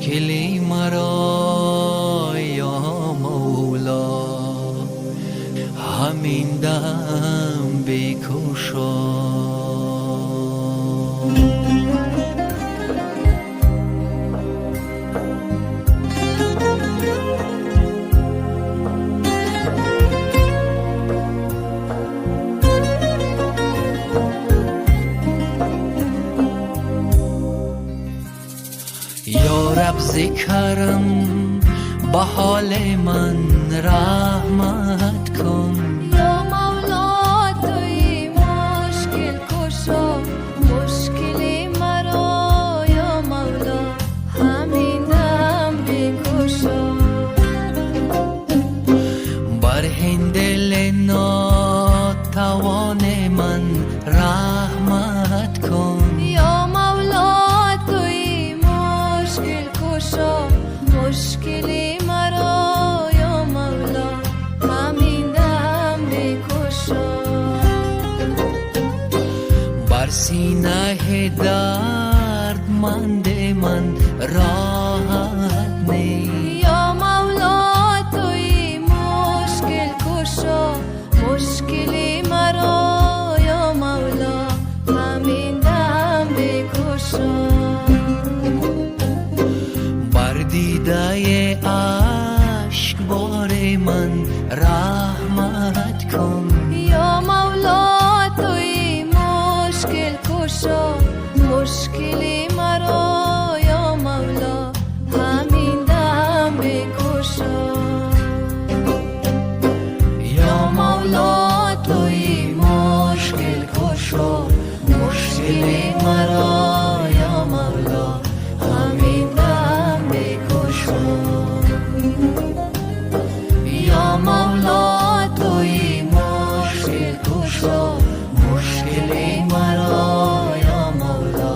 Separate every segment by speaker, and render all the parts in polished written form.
Speaker 1: مشکلی مرا یا مولا، همین دم بکشا. یا رب ذکرم به حال من رحمت کن.
Speaker 2: یا مولا توی مشکل کشا، مشکلی مرا یا مولا، همین دم بکشا.
Speaker 1: بر این دل ناتوان من رحمت کن.
Speaker 2: یا مولا توی مشکل کشا، مشکلی مرا یا مولا، همین دم بکشا.
Speaker 1: بر سینه دردمند من راحت نی.
Speaker 2: یا مولا توی مشکل کشا، مشکلی مرا یا مولا، همین دم بکشا.
Speaker 1: بر دیده اشک بار من رحمت کن.
Speaker 2: یا مولا توی مشکل کشا، مشکلی مرا یا مولا، همین دم بکشا.
Speaker 1: یا مولا توی مشکل کشا، مشکلی مرا یا مولا، همین دم بکشا. یا مولا توی مشکل کشا، مشکلی مرا یا مولا،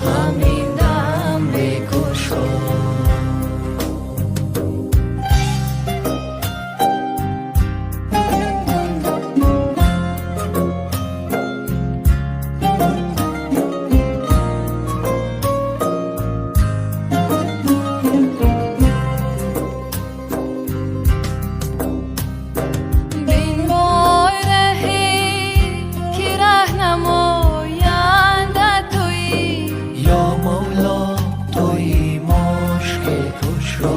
Speaker 1: همین دم بکشا.
Speaker 2: بین بارهی که رهنماینده تویی.
Speaker 1: یا مولا توی مشکل کشا،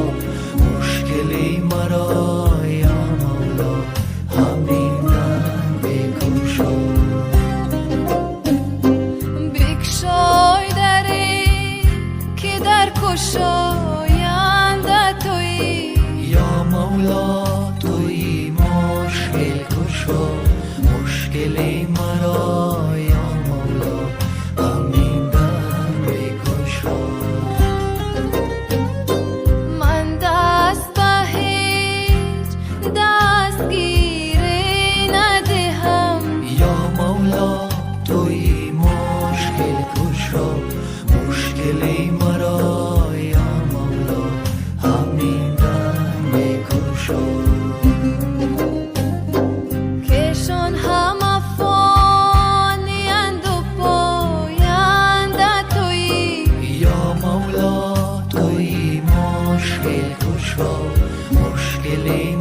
Speaker 1: مشکلی مرا یا مولا، همین دم بکشا.
Speaker 2: بکشای دری که در کشاینده تویی.
Speaker 1: یا مولا توی مشکل کشا، مشکلی مرا یا مولا، همین دم بکشا.
Speaker 2: من دست به هیچ دستگیری ندهم.
Speaker 1: یا مولا توی مشکل کشا، مشکلی مرا یا مولا، همین دم بکشا.
Speaker 2: کشان همه فانی‌اند و پاینده تویی.
Speaker 1: یا مولا توی مشکل کشا، مشکلی